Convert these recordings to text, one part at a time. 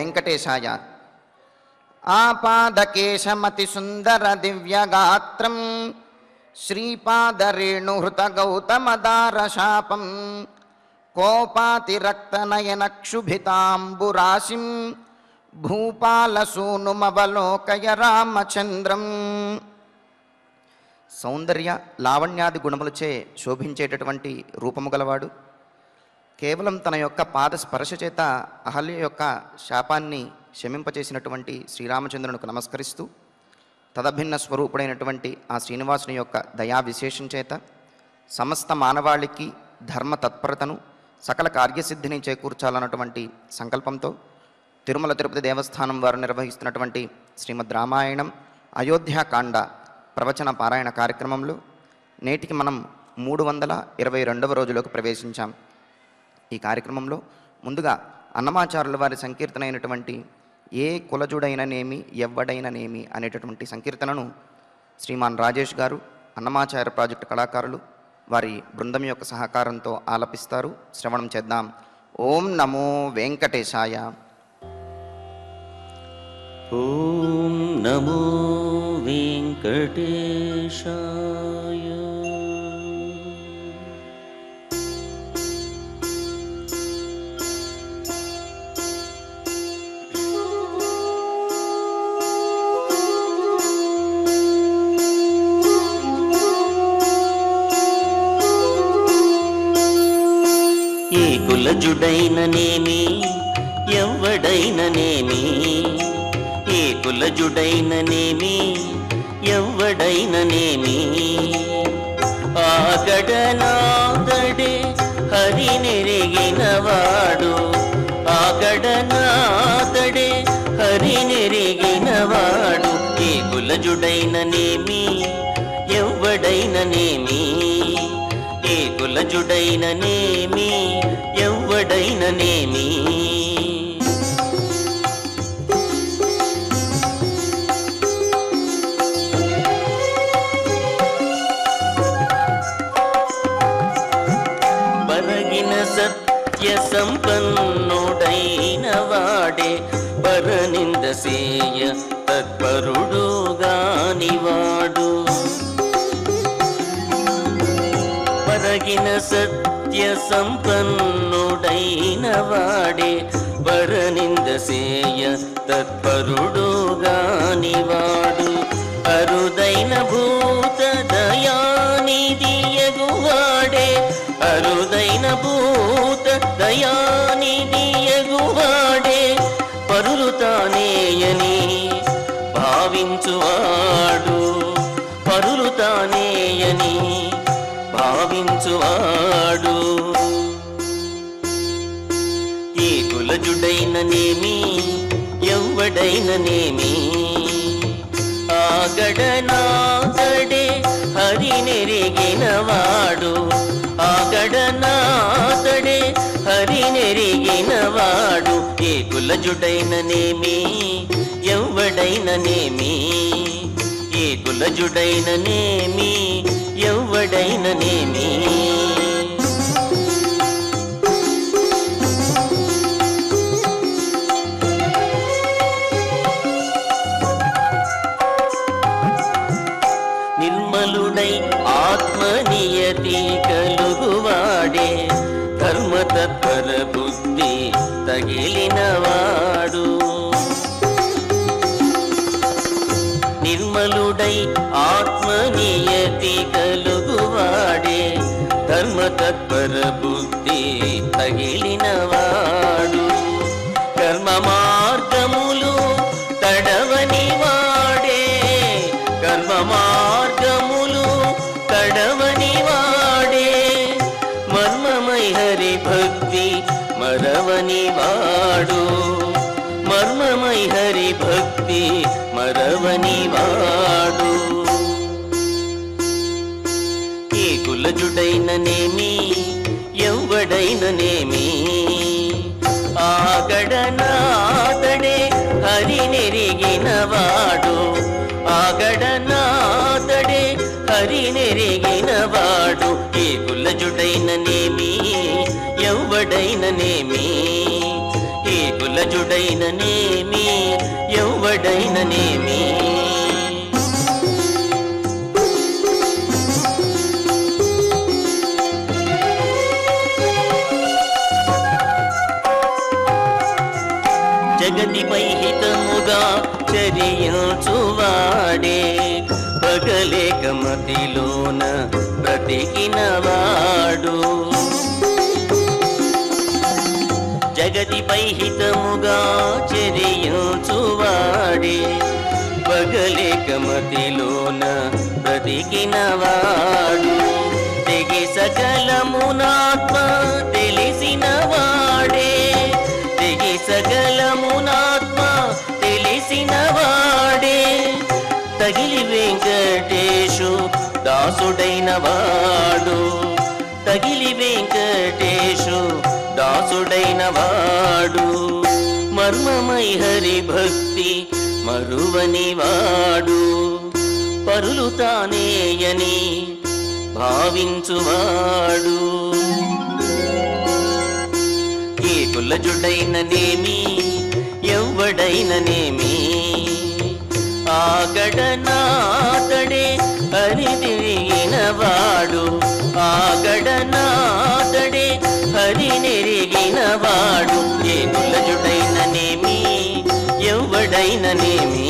వెంకటేశాయ. ఆపాదకేశమతిసుందర దివ్యగాత్రం శ్రీపాదరేణుహృత గౌతమదారశాపం కోపాతిరక్తనయనక్షుభితాంబురాశిం భూపాలసూనుమవలోకయ రామచంద్రం. సౌందర్య లావణ్యాది గుణములచే శోభించేటటువంటి రూపము గలవాడు. కేవలం తన యొక్క పాద స్పర్శ చేత అహల్య యొక్క శాపాన్ని శమింపచేసినటువంటి శ్రీరామచంద్రునికి నమస్కరిస్తూ, తదభిన్న స్వరూపుడైనటువంటి ఆ శ్రీనివాసుని యొక్క దయా విశేషం చేత సమస్త మానవాళికి ధర్మ తత్పరతను సకల కార్యసిద్ధిని చేకూర్చాలన్నటువంటి సంకల్పంతో తిరుమల తిరుపతి దేవస్థానం వారు నిర్వహిస్తున్నటువంటి శ్రీమద్ రామాయణం అయోధ్యాకాండ ప్రవచన పారాయణ కార్యక్రమంలో నేటికి మనం 322వ రోజులోకి ప్రవేశించాం. ఈ కార్యక్రమంలో ముందుగా అన్నమాచారుల వారి సంకీర్తన అయినటువంటి ఏ కులజుడైననేమి ఎవ్వడైననేమి అనేటటువంటి సంకీర్తనను శ్రీమాన్ రాజేష్ గారు, అన్నమాచార్య ప్రాజెక్టు కళాకారులు వారి బృందం యొక్క సహకారంతో ఆలపిస్తారు. శ్రవణం చేద్దాం. ఓం నమో వెంకటేశాయ. ఓం నమో వెంకటేశాయ. ఏ కులజుడైననేమి ఎవ్వడైననేమి, ఏ కులజుడైననేమి ఎవ్వడైననేమి, ఆగడనాదడే హరినెరిగినవాడు, ఆగడనాదడే హరినెరిగినవాడు. ఏ కులజుడైననేమి ఎవ్వడైననేమి, ఏ కులజుడైననేమి ఎవ్వడైననేమి. పరగిన సత్య సంపన్నుడైన వాడే పరనిందసేయ తత్పరుడుగానివాడు. పరగిన సత్య సంపన్నుడైన వాడే పరనిందసేయ తత్పరుడుగానివాడు. అరుదైన భూత దయానిధి ఎగువాడే, అరుదైన భూత దయానిధి ఎగువాడే, పరులు తానేయని భావించువాడు, పరులు తానేయని భావించువాడు. ఏ కులజుడైననేమి ఎవ్వడైననేమి, ఆగడనాదడే హరినెరిగినవాడు, ఆగడనాదడే హరినెరిగినవాడు. ఏ కులజుడైననేమి ఎవ్వడైననేమి, ఏ కులజుడైననేమి ఎవ్వడైననేమి. నిర్మలుడై ఆత్మనియతి కలుగువాడే, ధర్మతత్పర బుద్ధి తగిలినవాడు. నిర్మలుడై ఆత్మనియతి కలుగువాడే, ధర్మతత్పర బుద్ధి తగిలినవాడు. కర్మ మార్గములు తడవని వాడే, కర్మ మార్గములు తడవని వాడే, మర్మమై హరి భక్తి మరవని వాడు, మర్మమై హరి భక్తి మరవని వాడు. ఏ కులజుడైననేమి ఎవ్వడైననేమి, ఆగడనాదడే హరినెరిగినవాడు, ఆగడనాదడే హరినెరిగినవాడు. ఏ కులజుడైననేమి ఎవ్వడైననేమి, ఏ కులజుడైననేమి ఎవడైననేమి జగతిపై హితముగా చర్యించువాడే పగలేక మతిలోన బ్రతికినవాడు జగతిపై హితముగా చర్యించువాడే పగలేక మతిలోన బ్రతికినవాడు తెగి సకలమునాత్మ తెలిసినవాడే తెగి సకలమునాత్మ తెలిసినవాడే తగిలి వెంకటేశు దాసుడైనవాడు తగిలి వెంకటేశు దాసుడైనవాడు మర్మమై హరి భక్తి మరువనివాడు పరులు తానేయని భావించువాడు ఏ కులజుడైననేమి ఎవడైననేమి ఆగడనాతడే హరి తిరిగినవాడు ఆగడనాతడే హరి నెరిగినవాడు ఏ కులజుడైననేమి ఎవడైననేమి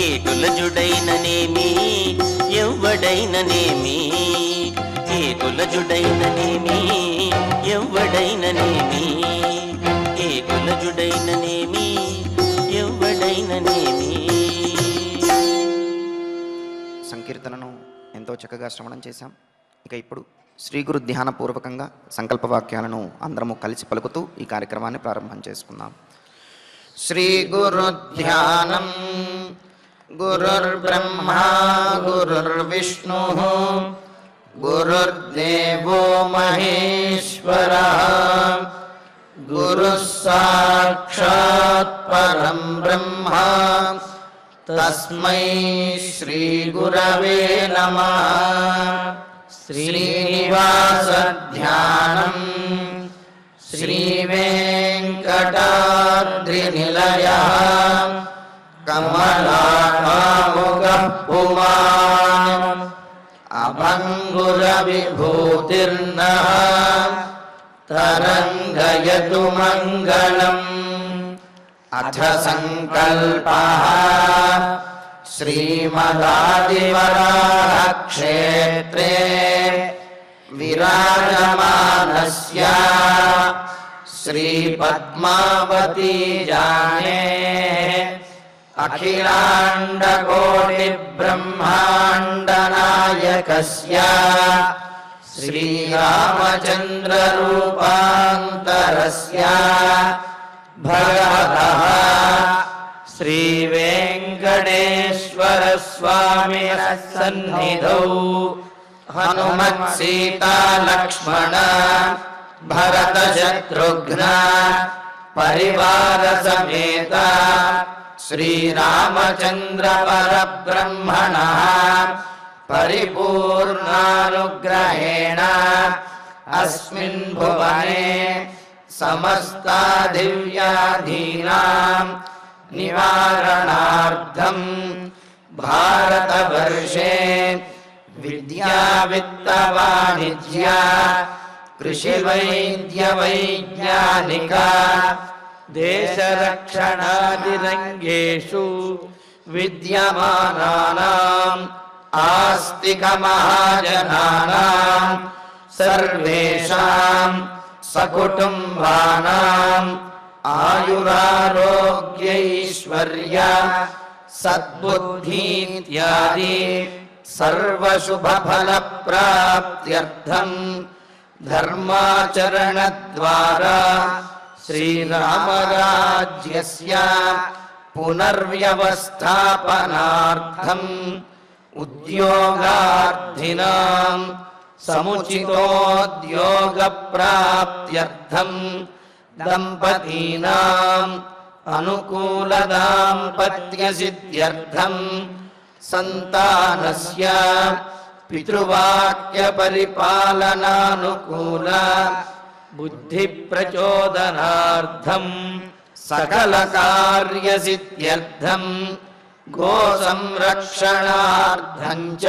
ఏ కులజుడైననేమి ఎవడైననేమి ఏ కులజుడైననేమి ఎవడైననేమి ఏ కులజుడైననేమి ఎవడైననేమి. సంకీర్తనను ఎంతో చక్కగా శ్రవణం చేశాం. ఇక ఇప్పుడు శ్రీ గురు ధ్యానపూర్వకంగా సంకల్ప వాక్యాలను అందరము కలిసి పలుకుతూ ఈ కార్యక్రమాన్ని ప్రారంభం చేసుకుందాం. శ్రీ గురు ధ్యానం గురుర్బ్రహ్మా గురుర్విష్ణు గురుర్దేవో మహేశ్వరః గురుః సాక్షాత్ పరం బ్రహ్మ తస్మై శ్రీ గురవే నమః. శ్రీనివాస ధ్యానం శ్రీ వెంకటాద్రినిలయః కమలాకాముకః పుమాన్ అభంగుర విభూతిర్నః తరంగయతు మంగళం. అథ సంకల్పః శ్రీమదాదివరాహ క్షేత్రే విరాజమానస్య శ్రీ పద్మావతీ జానేః అఖిలాండ కోటి బ్రహ్మాండ నాయకస్య శ్రీరామచంద్ర రూపాంతరస్య భగవతః శ్రీ వెంకటేశ్వర స్వామినః సన్నిధౌ హనుమత్ సీతా లక్ష్మణ భరత శత్రుఘ్న పరివార సమేత శ్రీరామచంద్ర పరబ్రహ్మణః పరిపూర్ణానుగ్రహేణ అస్మిన్ భువనే సమస్తా దివ్యాధీనాం నివారణార్థం భారతవర్షే విద్యా విత్త వాణిజ్య కృషి వైద్య వైజ్ఞానిక దేశరక్షణాదిరంగేషు విద్యమానానాం ఆస్తిక మహాజనానాం సర్వేషాం సకుటుంబానాం ఆయురారోగ్యైశ్వర్య సద్బుద్ధీత్యాది సర్వశుభఫల ప్రాప్త్యర్థం ధర్మాచరణ ద్వారా శ్రీరామరాజ్యస్య పునర్వ్యవస్థాపనార్థం ఉద్యోగార్థినాం సముచితోద్యోగ ప్రాప్త్యర్థం దంపతీనాం అనుకూల దాంపత్య సిద్ధ్యర్థం సంతానస్య పితృవాక్య పరిపాలనానుకూల బుద్ధిప్రచోదనార్థం సకలకార్యసిద్ధ్యర్థం గోసంరక్షణార్థం చ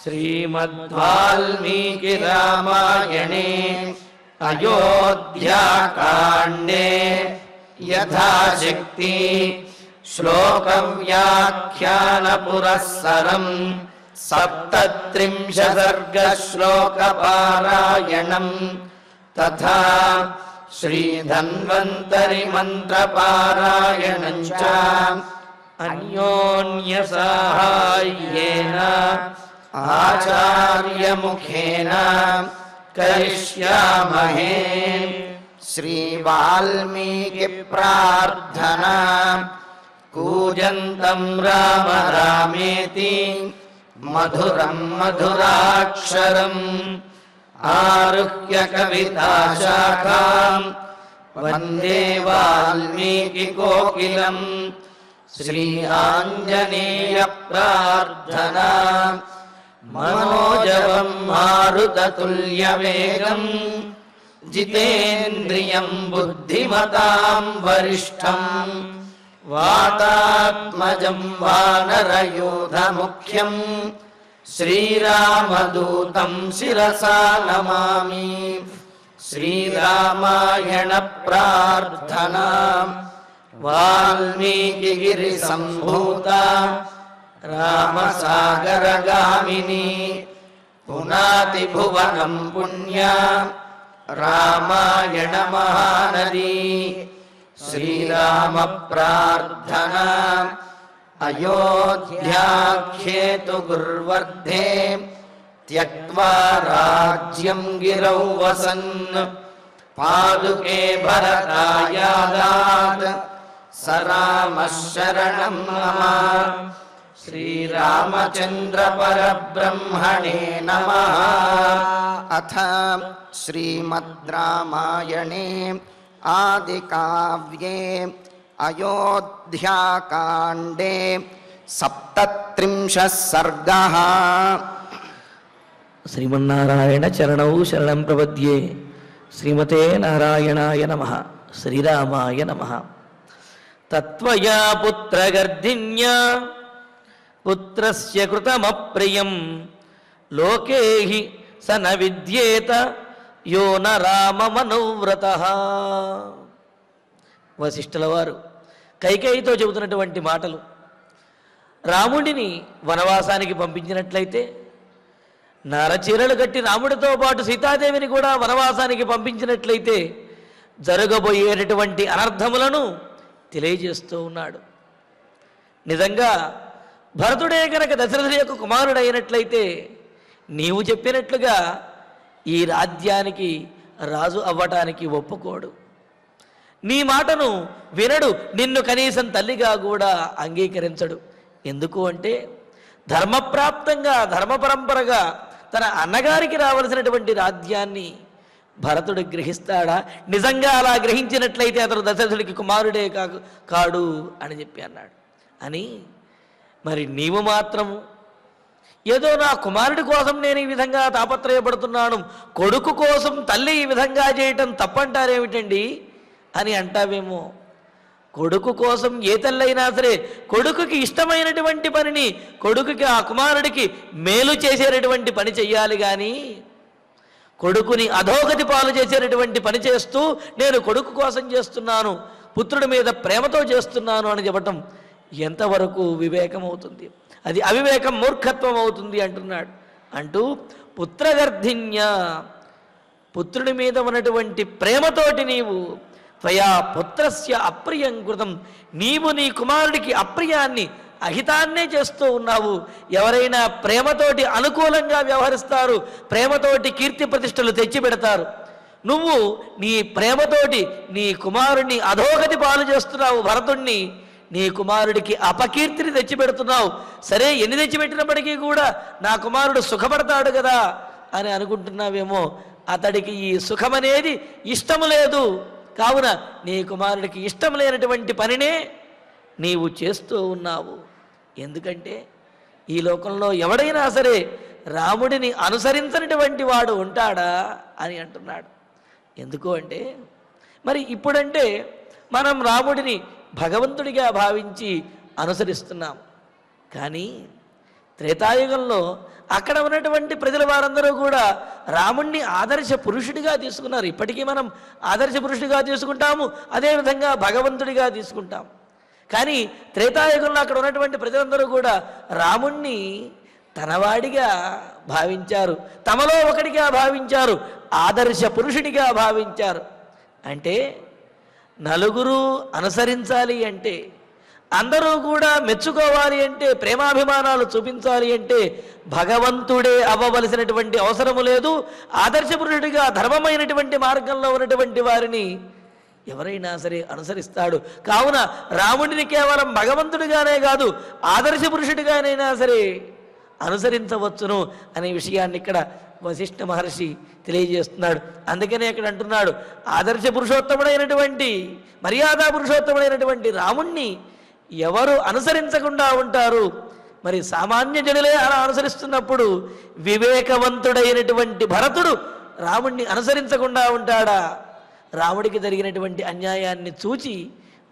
శ్రీమద్వాల్మీకి రామాయణే అయోధ్యాకాండే యథాశక్తి శ్లోకవ్యాఖ్యాన పురస్సరం 37 సర్గశ్లోకపారాయణం తథా శ్రీధన్వంతరి మంత్రపారాయణం చ అన్యోన్య సాహాయ్యేన ఆచార్యముఖేన కరిష్యామహే. శ్రీ వాల్మీకి ప్రార్థనా. కూజంతం రామ రామేతి మధురం మధురాక్షరం ఆరుహ్య కవితాశాఖాం వందే వాల్మీకి కోకిలం. శ్రీ ఆంజనేయ ప్రార్థనా. మనోజవం మారుతతుల్యవేగం జితేంద్రియం బుద్ధిమతాం వరిష్టం వాతాత్మజం వానరయూధముఖ్యం శ్రీరామదూతం శిరసా నమామి. శ్రీరామాయణ ప్రార్థనా. వాల్మీకి గిరి సంభూత రామసాగరగామిని పునాతి భువనం పుణ్య రామాయణ మహానది. శ్రీరామ ప్రార్థనా. అయోధ్యాఖ్యేతు గుర్వర్ధే త్యక్త్వా రాజ్యం గిరౌ వసన్ పాదుకే భరతాయాదాత్ స రామః శరణం మమ. శ్రీరామచంద్ర పరబ్రహ్మణే నమః. అథ శ్రీమద్ రామాయణే ఆదికావ్యే అయోధ్యాకాండే 37 సర్గః. శ్రీమన్నారాయణ చరణౌ శరణం ప్రపద్యే. శ్రీమతే నారాయణాయ నమః. శ్రీరామాయ నమః. తత్వయా పుత్రగర్ధిన్యా పుత్రస్య కృతమప్రియం లోకే హి స న విద్యేత యో న రామమనువ్రతః. వశిష్ఠుల వారు కైకేయితో చెబుతున్నటువంటి మాటలు. రాముడిని వనవాసానికి పంపించినట్లయితే, నారచీరలు కట్టి రాముడితో పాటు సీతాదేవిని కూడా వనవాసానికి పంపించినట్లయితే జరగబోయేటటువంటి అనర్థములను తెలియజేస్తూ ఉన్నాడు. నిజంగా భరతుడే కనుక దశరథుడి యొక్క కుమారుడైనట్లయితే నీవు చెప్పినట్లుగా ఈ రాజ్యానికి రాజు అవ్వటానికి ఒప్పుకోడు. నీ మాటను వినడు. నిన్ను కనీసం తల్లిగా కూడా అంగీకరించడు. ఎందుకు అంటే ధర్మప్రాప్తంగా ధర్మపరంపరగా తన అన్నగారికి రావలసినటువంటి రాజ్యాన్ని భరతుడు గ్రహిస్తాడా? నిజంగా అలా గ్రహించినట్లయితే అతడు దశరథుడికి కుమారుడే కాడు అని చెప్పి అన్నాడు. అని మరి నీవు మాత్రము ఏదో నా కుమారుడి కోసం నేను ఈ విధంగా తాపత్రయపడుతున్నాను, కొడుకు కోసం తల్లి ఈ విధంగా చేయటం తప్పంటారేమిటండి అని అంటావేమో. కొడుకు కోసం ఏ తల్లైనా సరే కొడుకుకి ఇష్టమైనటువంటి పనిని, కొడుకుకి ఆ కుమారుడికి మేలు చేసేటటువంటి పని చెయ్యాలి. కానీ కొడుకుని అధోగతి పాలు చేసేటటువంటి పని చేస్తూ నేను కొడుకు కోసం చేస్తున్నాను, పుత్రుడి మీద ప్రేమతో చేస్తున్నాను అని చెప్పటం ఎంతవరకు వివేకం అవుతుంది? అది అవివేకం, మూర్ఖత్వం అవుతుంది అంటున్నాడు. అంటూ పుత్రగర్ధిన్య, పుత్రుడి మీద ఉన్నటువంటి ప్రేమతోటి నీవు త్వయా పుత్రస్య అప్రియం కృతం, నీవు నీ కుమారుడికి అప్రియాన్ని అహితాన్నే చేస్తూ ఉన్నావు. ఎవరైనా ప్రేమతోటి అనుకూలంగా వ్యవహరిస్తారు, ప్రేమతోటి కీర్తి ప్రతిష్టలు తెచ్చిపెడతారు. నువ్వు నీ ప్రేమతోటి నీ కుమారుడిని అధోగతి పాలు చేస్తున్నావు. భరతుణ్ణి నీ కుమారుడికి అపకీర్తిని తెచ్చిపెడుతున్నావు. సరే, ఎన్ని తెచ్చిపెట్టినప్పటికీ కూడా నా కుమారుడు సుఖపడతాడు కదా అని అనుకుంటున్నావేమో. అతడికి ఈ సుఖమనేది ఇష్టము లేదు. కావున నీ కుమారుడికి ఇష్టం లేనటువంటి పనినే నీవు చేస్తూ ఉన్నావు. ఎందుకంటే ఈ లోకంలో ఎవడైనా సరే రాముడిని అనుసరించినటువంటి వాడు ఉంటాడా అని అంటున్నాడు. ఎందుకు అంటే మరి ఇప్పుడంటే మనం రాముడిని భగవంతుడిగా భావించి అనుసరిస్తున్నాం. కానీ త్రేతాయుగంలో అక్కడ ఉన్నటువంటి ప్రజల వారందరూ కూడా రాముణ్ణి ఆదర్శ పురుషుడిగా తీసుకున్నారు. ఇప్పటికీ మనం ఆదర్శ పురుషుడిగా తీసుకుంటాము, అదేవిధంగా భగవంతుడిగా తీసుకుంటాం. కానీ త్రేతాయుగంలో అక్కడ ఉన్నటువంటి ప్రజలందరూ కూడా రాముణ్ణి తనవాడిగా భావించారు, తమలో ఒకటిగా భావించారు, ఆదర్శ పురుషుడిగా భావించారు. అంటే నలుగురు అనుసరించాలి అంటే, అందరూ కూడా మెచ్చుకోవాలి అంటే, ప్రేమాభిమానాలు చూపించాలి అంటే భగవంతుడే అవ్వవలసినటువంటి అవసరము లేదు. ఆదర్శ పురుషుడిగా ధర్మమైనటువంటి మార్గంలో ఉన్నటువంటి వారిని ఎవరైనా సరే అనుసరిస్తాడు. కావున రాముడిని కేవలం భగవంతుడిగానే కాదు, ఆదర్శ పురుషుడిగానైనా సరే అనుసరించవచ్చును అనే విషయాన్ని ఇక్కడ వశిష్ఠ మహర్షి తెలియజేస్తున్నాడు. అందుకనే ఇక్కడ అంటున్నాడు, ఆదర్శ పురుషోత్తముడైనటువంటి మర్యాదా పురుషోత్తముడైనటువంటి రాముణ్ణి ఎవరు అనుసరించకుండా ఉంటారు? మరి సామాన్య జనులే అలా అనుసరిస్తున్నప్పుడు వివేకవంతుడైనటువంటి భరతుడు రాముణ్ణి అనుసరించకుండా ఉంటాడా? రాముడికి జరిగినటువంటి అన్యాయాన్ని చూచి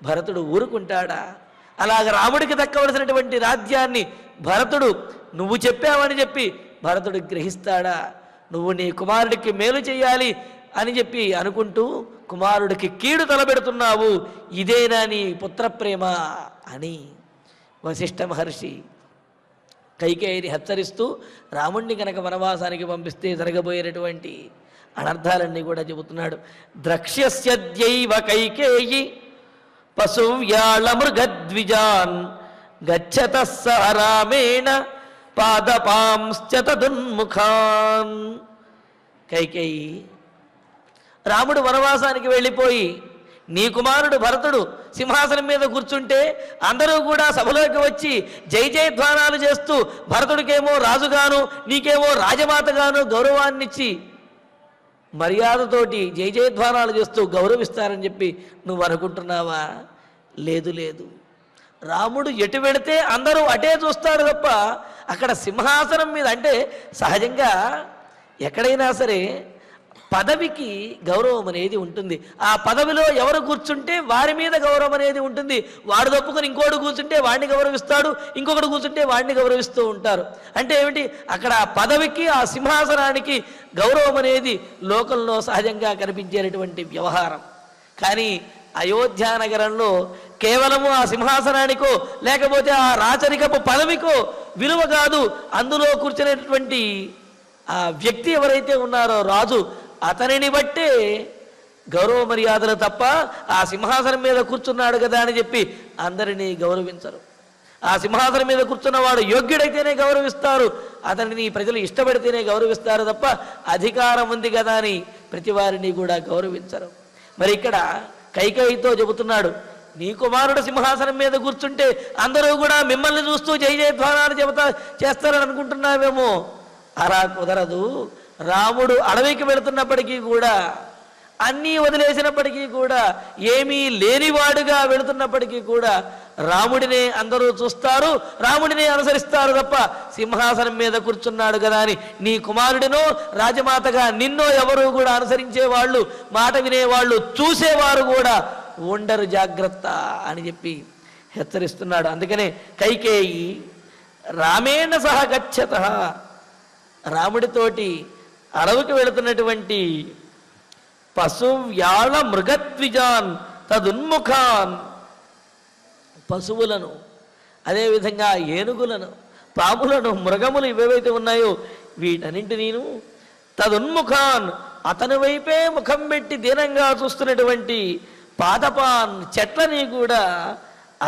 భరతుడు ఊరుకుంటాడా? అలాగ రాముడికి దక్కవలసినటువంటి రాజ్యాన్ని భరతుడు నువ్వు చెప్పావని చెప్పి భరతుడు గ్రహిస్తాడా? నువ్వు నీ కుమారుడికి మేలు చేయాలి అని చెప్పి అనుకుంటూ కుమారుడికి కీడు తలబెడుతున్నావు, ఇదేనా నీ పుత్రప్రేమ అని వశిష్ఠ మహర్షి కైకేయిని హెచ్చరిస్తూ రాముణ్ణి కనుక వనవాసానికి పంపిస్తే జరగబోయేటటువంటి అనర్థాలన్నీ కూడా చెబుతున్నాడు. ద్రక్ష్యస్యద్యైవ కైకేయి పశువ్యాళ మృగద్విజాన్ గచ్చతః సహ రామేణ పాదపాంశ్చ తదున్ముఖాన్. కైకేయి, రాముడు వనవాసానికి వెళ్ళిపోయి నీ కుమారుడు భరతుడు సింహాసనం మీద కూర్చుంటే అందరూ కూడా సభలోకి వచ్చి జై జయధ్వానాలు చేస్తూ భరతుడికేమో రాజుగాను నీకేమో రాజమాతగాను గౌరవాన్నిచ్చి మర్యాదతోటి జై జయధ్వానాలు చేస్తూ గౌరవిస్తారని చెప్పి నువ్వు అనుకుంటున్నావా? లేదు లేదు. రాముడు ఎటు వెళితే అందరూ అటే చూస్తారు తప్ప అక్కడ సింహాసనం మీద, అంటే సహజంగా ఎక్కడైనా సరే పదవికి గౌరవం అనేది ఉంటుంది. ఆ పదవిలో ఎవరు కూర్చుంటే వారి మీద గౌరవం అనేది ఉంటుంది. వాడు తప్పుకొని ఇంకోటి కూర్చుంటే వాడిని గౌరవిస్తాడు, ఇంకొకటి కూర్చుంటే వాడిని గౌరవిస్తూ ఉంటారు. అంటే ఏమిటి, అక్కడ ఆ పదవికి ఆ సింహాసనానికి గౌరవం అనేది లోకంలో సహజంగా కనిపించేటటువంటి వ్యవహారం. కానీ అయోధ్య నగరంలో కేవలము ఆ సింహాసనానికో లేకపోతే ఆ రాచరికపు పదవికో విలువ కాదు, అందులో కూర్చునేటటువంటి ఆ వ్యక్తి ఎవరైతే ఉన్నారో రాజు, అతనిని బట్టే గౌరవ మర్యాదలు తప్ప ఆ సింహాసనం మీద కూర్చున్నాడు కదా అని చెప్పి అందరినీ గౌరవించరు. ఆ సింహాసనం మీద కూర్చున్నవాడు యోగ్యుడైతేనే గౌరవిస్తారు, అతనిని ప్రజలు ఇష్టపడితేనే గౌరవిస్తారు తప్ప అధికారం ఉంది కదా అని ప్రతి వారిని కూడా గౌరవించరు. మరి ఇక్కడ కైకేయితో చెబుతున్నాడు, నీ కుమారుడు సింహాసనం మీద కూర్చుంటే అందరూ కూడా మిమ్మల్ని చూస్తూ జై జయధ్వానాలు చేస్తారని అనుకుంటున్నావేమో. అలా కుదరదు. రాముడు అడవికి వెళుతున్నప్పటికీ కూడా, అన్నీ వదిలేసినప్పటికీ కూడా, ఏమీ లేనివాడుగా వెళుతున్నప్పటికీ కూడా రాముడినే అందరూ చూస్తారు, రాముడినే అనుసరిస్తారు తప్ప సింహాసనం మీద కూర్చున్నాడు కదా అని నీ కుమారుడినో రాజమాతగా నిన్నో ఎవరు కూడా అనుసరించేవాళ్ళు, మాట వినేవాళ్ళు, చూసేవారు కూడా ఉండరు, జాగ్రత్త అని చెప్పి హెచ్చరిస్తున్నాడు. అందుకనే కైకేయి రామేణ సహ గచ్చతః, రాముడితోటి అడవికి వెళుతున్నటువంటి పశువ్యాళ మృగద్విజాన్ తదున్ముఖాన్, పశువులను అదేవిధంగా ఏనుగులను పాములను మృగములు ఇవేవైతే ఉన్నాయో వీటన్నింటినీ తదున్ముఖాన్ అతని వైపే ముఖం పెట్టి దీనంగా చూస్తున్నటువంటి పాదపాన్ చెట్లని కూడా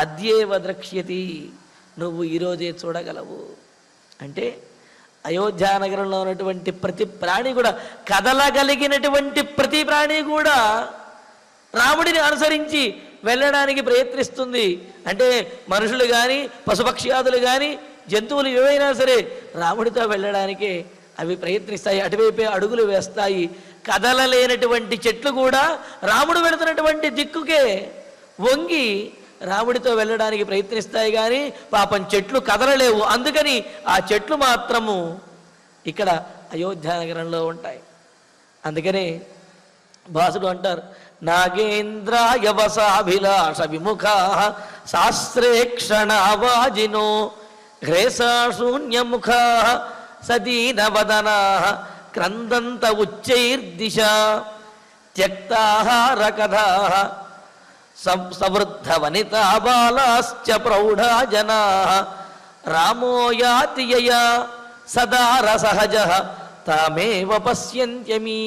అద్యేవ ద్రక్ష్యతి, నువ్వు ఈరోజే చూడగలవు. అంటే అయోధ్య నగరంలో ఉన్నటువంటి ప్రతి ప్రాణి కూడా, కదలగలిగినటువంటి ప్రతి ప్రాణి కూడా రాముడిని అనుసరించి వెళ్ళడానికి ప్రయత్నిస్తుంది. అంటే మనుషులు కానీ పశుపక్ష్యాదులు కానీ జంతువులు ఏవైనా సరే రాముడితో వెళ్ళడానికే అవి ప్రయత్నిస్తాయి, అటువైపే అడుగులు వేస్తాయి. కదలలేనటువంటి చెట్లు కూడా రాముడు వెళుతున్నటువంటి దిక్కుకే వంగి రాముడితో వెళ్ళడానికి ప్రయత్నిస్తాయి, కానీ పాపం చెట్లు కదలలేవు. అందుకని ఆ చెట్లు మాత్రము ఇక్కడ అయోధ్య నగరంలో ఉంటాయి. అందుకనే భాసుడు అంటారు, నాగేంద్రాయ వసాభిలాష విముఖా శాస్త్రేక్షణావాజినో హ్రేషాశూన్యముఖా సదీనవదనా క్రందంత ఉచ్చైర్దిశ త్యక్తాహారకథా సవృద్ధ వనితా బాలాశ్చ ప్రౌఢా జనా రామో యాతి యయా సదా రసహజ తామేవ పశ్యంత్యమీ.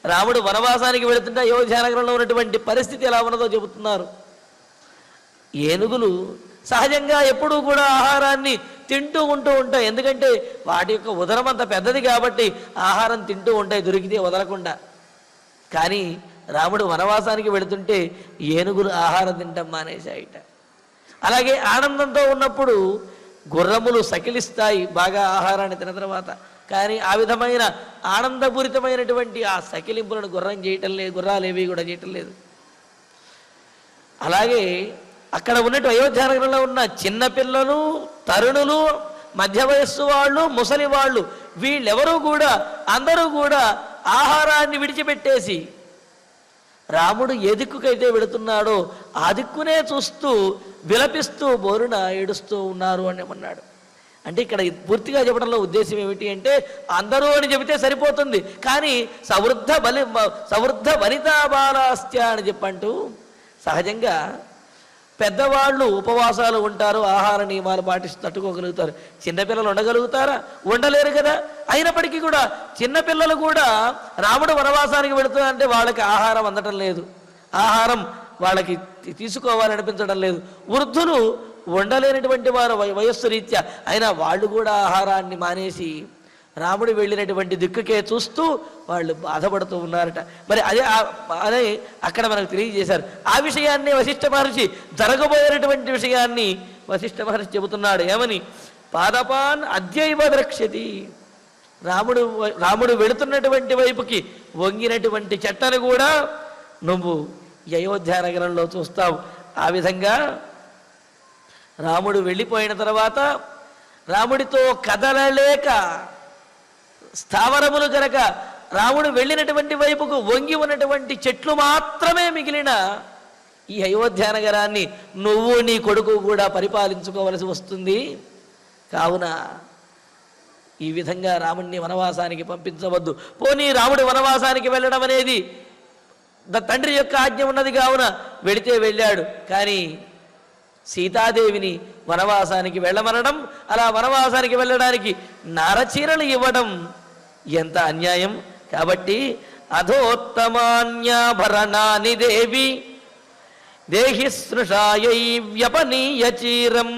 రాముడు వనవాసానికి వెళుతుంటే అయోధ్యానగరంలో ఉన్నటువంటి పరిస్థితి ఎలా ఉన్నదో చెబుతున్నారు. ఏనుగులు సహజంగా ఎప్పుడూ కూడా ఆహారాన్ని తింటూ ఉంటూ ఉంటాయి. ఎందుకంటే వాటి యొక్క ఉదరం అంత పెద్దది కాబట్టి ఆహారం తింటూ ఉంటాయి, దొరికితే వదలకుండా. కానీ రాముడు వనవాసానికి వెళుతుంటే ఏనుగులు ఆహారం తింటాం మానేశాయిట. అలాగే ఆనందంతో ఉన్నప్పుడు గుర్రములు సకిలిస్తాయి బాగా ఆహారాన్ని తిన్న తర్వాత. కానీ ఆ విధమైన ఆనందపూరితమైనటువంటి ఆ సకిలింపులను గుర్రం చేయటం లేదు, గుర్రాలు ఏవి కూడా చేయటం లేదు. అలాగే అక్కడ ఉన్నట్టు అయోధ్యానగరంలో ఉన్న చిన్నపిల్లలు, తరుణులు, మధ్య వయస్సు వాళ్ళు, ముసలి వాళ్ళు, వీళ్ళెవరూ కూడా అందరూ కూడా ఆహారాన్ని విడిచిపెట్టేసి రాముడు ఏ దిక్కుకైతే వెళుతున్నాడో ఆ దిక్కునే చూస్తూ విలపిస్తూ బోరున ఏడుస్తూ ఉన్నారు అని అన్నాడు. అంటే ఇక్కడ పూర్తిగా చెప్పడంలో ఉద్దేశం ఏమిటి అంటే, అందరూ అని చెబితే సరిపోతుంది, కానీ సవృద్ధ వనితా బాలాస్త్య అని చెప్పంటూ సహజంగా పెద్దవాళ్ళు ఉపవాసాలు ఉంటారు, ఆహార నియమాలు పాటిస్తూ తట్టుకోగలుగుతారు. చిన్నపిల్లలు ఉండగలుగుతారా? ఉండలేరు కదా. అయినప్పటికీ కూడా చిన్నపిల్లలు కూడా రాముడు వనవాసానికి వెళుతుందంటే వాళ్ళకి ఆహారం అందటం లేదు, ఆహారం వాళ్ళకి తీసుకోవాలనిపించడం లేదు. వృద్ధులు ఉండలేనటువంటి వారు వయస్సు రీత్యా, అయినా వాళ్ళు కూడా ఆహారాన్ని మానేసి రాముడు వెళ్ళినటువంటి దిక్కుకే చూస్తూ వాళ్ళు బాధపడుతూ ఉన్నారట. మరి అదే అక్కడ మనకు తెలియజేశారు. ఆ విషయాన్ని వశిష్ఠ మహర్షి, జరగబోయేటువంటి విషయాన్ని వశిష్ఠ మహర్షి చెబుతున్నాడు. ఏమని? పాదపాన్ అద్యైవ ద్రక్ష్యతి. రాముడు వెళుతున్నటువంటి వైపుకి వంగినటువంటి చెట్టను కూడా నువ్వు అయోధ్యానగరంలో చూస్తావు. ఆ విధంగా రాముడు వెళ్ళిపోయిన తర్వాత రాముడితో కదలలేక స్థావరములు గనక రాముడు వెళ్ళినటువంటి వైపుకు వంగి ఉన్నటువంటి చెట్లు మాత్రమే మిగిలిన ఈ అయోధ్యానగరాన్ని నువ్వు నీ కొడుకు కూడా పరిపాలించుకోవలసి వస్తుంది. కావున ఈ విధంగా రాముడిని వనవాసానికి పంపించవద్దు. పోనీ రాముడు వనవాసానికి వెళ్ళడం అనేది తండ్రి యొక్క ఆజ్ఞ ఉన్నది కావున వెళితే వెళ్ళాడు. కానీ సీతాదేవిని వనవాసానికి వెళ్ళమనడం, అలా వనవాసానికి వెళ్ళడానికి నారచీరలు ఇవ్వడం ఎంత అన్యాయం. కాబట్టి అధోత్తమాన్యాభరణాని దేవి దేహి స్పృశాయై వ్యపనీయ చీరం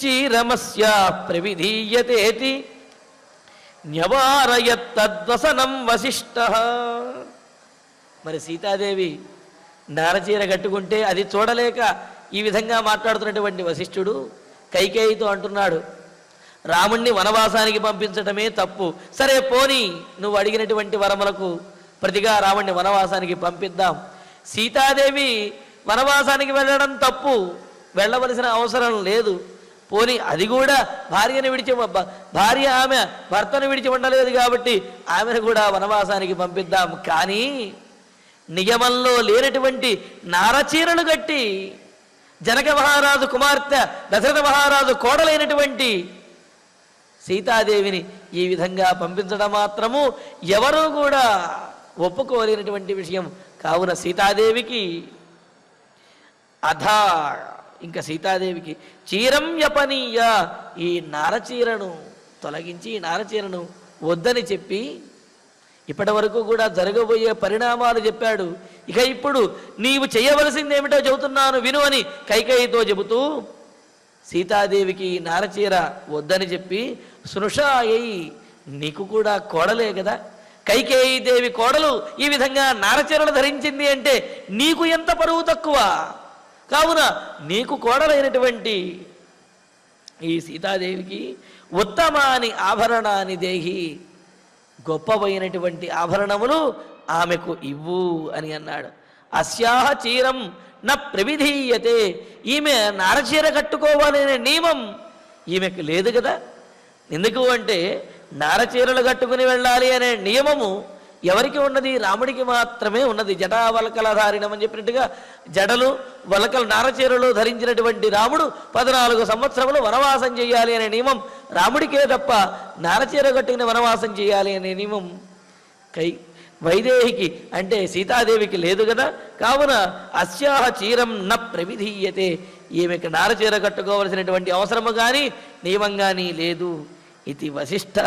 చీరమస్య ప్రవిధీయతేతి న్యవారయత్తద్వసనం వశిష్ఠః. మరి సీతాదేవి నారచీర కట్టుకుంటే అది చూడలేక ఈ విధంగా మాట్లాడుతున్నటువంటి వశిష్ఠుడు కైకేయితో అంటున్నాడు, రాముణ్ణి వనవాసానికి పంపించడమే తప్పు. సరే పోనీ నువ్వు అడిగినటువంటి వరములకు ప్రతిగా రాముణ్ణి వనవాసానికి పంపిద్దాం. సీతాదేవి వనవాసానికి వెళ్ళడం తప్పు, వెళ్ళవలసిన అవసరం లేదు. పోనీ అది కూడా భార్య ఆమె భర్తను విడిచి ఉండలేదు కాబట్టి ఆమెను కూడా వనవాసానికి పంపిద్దాం. కానీ నియమంలో లేనటువంటి నారచీరలు కట్టి జనక మహారాజు కుమార్తె దశరథ మహారాజు కోడలైనటువంటి సీతాదేవిని ఈ విధంగా పంపించడం మాత్రము ఎవరూ కూడా ఒప్పుకోలేనటువంటి విషయం. కావున సీతాదేవికి ఇంకా సీతాదేవికి చీరం యపనీయ, ఈ నారచీరను తొలగించి ఈ నారచీరను వద్దని చెప్పి ఇప్పటి వరకు కూడా జరగబోయే పరిణామాలు చెప్పాడు. ఇక ఇప్పుడు నీవు చేయవలసింది ఏమిటో చెబుతున్నాను విను అని కైకేయితో చెబుతూ సీతాదేవికి నారచీర వద్దని చెప్పి, స్నుషాయై నీకు కూడా కోడలే కదా, కైకేయి దేవి కోడలు ఈ విధంగా నారచీరలు ధరించింది అంటే నీకు ఎంత పరువు తక్కువ. కావున నీకు కోడలైనటువంటి ఈ సీతాదేవికి ఉత్తమాని ఆభరణాన్ని దేహి, గొప్పవైనటువంటి ఆభరణములు ఆమెకు ఇవ్వు అని అన్నాడు. అస్యాహ చీరం న ప్రవిధీయతే, ఈమె నారచీర కట్టుకోవాలనే నియమం ఈమెకు లేదు కదా. ఎందుకు అంటే నారచీరలు కట్టుకుని వెళ్ళాలి అనే నియమము ఎవరికి ఉన్నది? రాముడికి మాత్రమే ఉన్నది. జటావలకలధారిణం అని చెప్పినట్టుగా జడలు వలకలు నారచీరలు ధరించినటువంటి రాముడు 14 సంవత్సరములు వనవాసం చేయాలి అనే నియమం రాముడికే తప్ప నారచీర కట్టుకుని వనవాసం చేయాలి అనే నియమం వైదేహికి అంటే సీతాదేవికి లేదు కదా. కావున అస్యాహ చీరం న ప్రవిధీయతే, ఈమెకు నారచీర కట్టుకోవలసినటువంటి అవసరము కానీ నియమం కానీ లేదు. ఇది వశిష్ఠ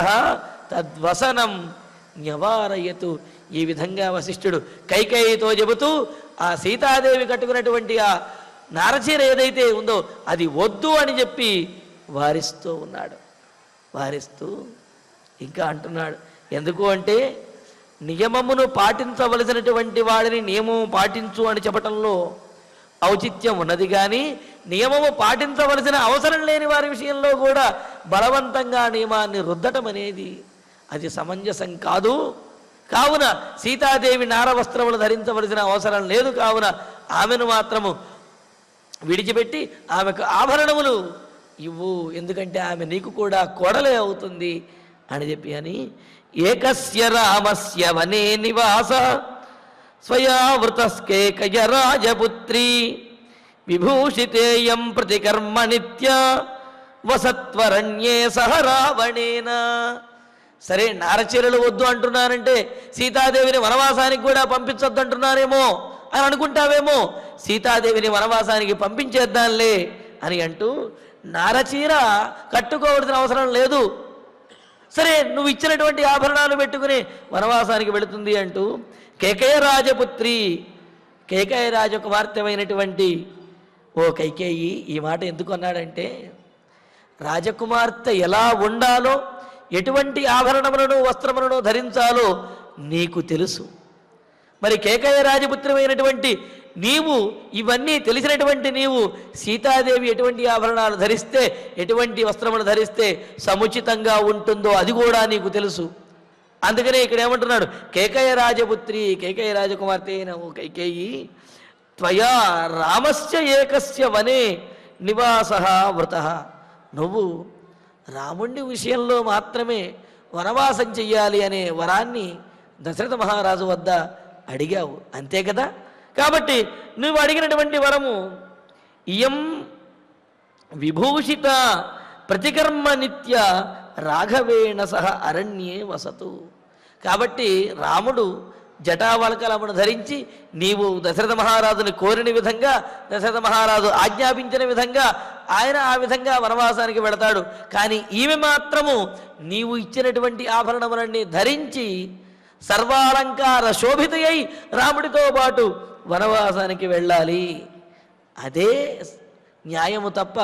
తద్వసనం న్యవారయతు. ఈ విధంగా వశిష్ఠుడు కైకేయితో చెబుతూ ఆ సీతాదేవి కట్టుకున్నటువంటి ఆ నారచీర ఏదైతే ఉందో అది వద్దు అని చెప్పి వారిస్తూ ఉన్నాడు. వారిస్తూ ఇంకా అంటున్నాడు, ఎందుకు అంటే నియమమును పాటించవలసినటువంటి వాడిని నియమము పాటించు అని చెప్పటంలో ఔచిత్యం ఉన్నది, కానీ నియమము పాటించవలసిన అవసరం లేని వారి విషయంలో కూడా బలవంతంగా నియమాన్ని రుద్దటం అనేది అది సమంజసం కాదు. కావున సీతాదేవి నారవస్త్రములు ధరించవలసిన అవసరం లేదు. కావున ఆమెను మాత్రము విడిచిపెట్టి ఆమెకు ఆభరణములు ఇవ్వు, ఎందుకంటే ఆమె నీకు కూడా కోడలే అవుతుంది అని చెప్పి అని ఏకస్య రామస్య వనే నివాస స్వయావృతస్కేకయ రాజపుత్రీ విభూషితేయం ప్రతికర్మ నిత్య వసత్వరణ్యే సహ రావణేన. సరే, నారచీరలు వద్దు అంటున్నారంటే సీతాదేవిని వనవాసానికి కూడా పంపించొద్దు అంటున్నారేమో అని అనుకుంటావేమో. సీతాదేవిని వనవాసానికి పంపించేద్దాంలే అని అంటూ నారచీర కట్టుకోవలసిన అవసరం లేదు, సరే నువ్వు ఇచ్చినటువంటి ఆభరణాలు పెట్టుకుని వనవాసానికి వెళుతుంది అంటూ కేకయ రాజపుత్రి, కేకయ రాజకుమార్తెమైనటువంటి ఓ కైకేయి ఈ మాట ఎందుకు అన్నాడంటే, రాజకుమార్తె ఎలా ఉండాలో, ఎటువంటి ఆభరణములను వస్త్రములను ధరించాలో నీకు తెలుసు. మరి కేకయ రాజపుత్రమైనటువంటి నీవు, ఇవన్నీ తెలిసినటువంటి నీవు సీతాదేవి ఎటువంటి ఆభరణాలు ధరిస్తే, ఎటువంటి వస్త్రములు ధరిస్తే సముచితంగా ఉంటుందో అది కూడా నీకు తెలుసు. అందుకనే ఇక్కడ ఏమంటున్నాడు, కేకయ రాజపుత్రి, కేకయ రాజకుమార్తె అయిన ఓ కైకేయి, త్వయా రామస్య ఏకస్య వనే నివాస వృత. నువ్వు రాముడి విషయంలో మాత్రమే వనవాసం చెయ్యాలి అనే వరాన్ని దశరథ మహారాజు వద్ద అడిగావు, అంతే కదా. కాబట్టి నువ్వు అడిగినటువంటి వరము ఇయం విభూషిత ప్రతికర్మ నిత్య రాఘవేణ సహ అరణ్యే వసతు. కాబట్టి రాముడు జటావల్కలమును ధరించి నీవు దశరథ మహారాజుని కోరిన విధంగా, దశరథ మహారాజు ఆజ్ఞాపించిన విధంగా ఆయన ఆ విధంగా వనవాసానికి వెళతాడు. కానీ ఈమె మాత్రము నీవు ఇచ్చినటువంటి ఆభరణములన్నీ ధరించి సర్వాలంకార శోభితయై రాముడితో పాటు వనవాసానికి వెళ్ళాలి. అదే న్యాయము తప్ప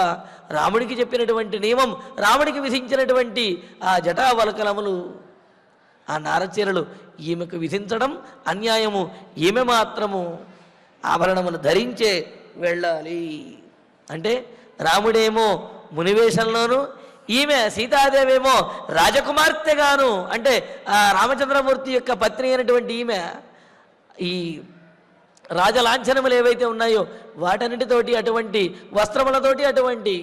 రాముడికి చెప్పినటువంటి నియమం, రాముడికి విధించినటువంటి ఆ జటావల్కలములు, ఆ నారచీరలు ఈమెకు విధించడం అన్యాయము. ఈమె మాత్రము ఆభరణములు ధరించే వెళ్ళాలి. అంటే రాముడేమో మునివేషంలోను, ఈమె సీతాదేవేమో రాజకుమార్తెగాను, అంటే ఆ రామచంద్రమూర్తి యొక్క పత్ని అయినటువంటి ఈమె ఈ రాజలాంఛనములు ఏవైతే ఉన్నాయో వాటన్నిటితోటి, అటువంటి వస్త్రములతోటి, అటువంటి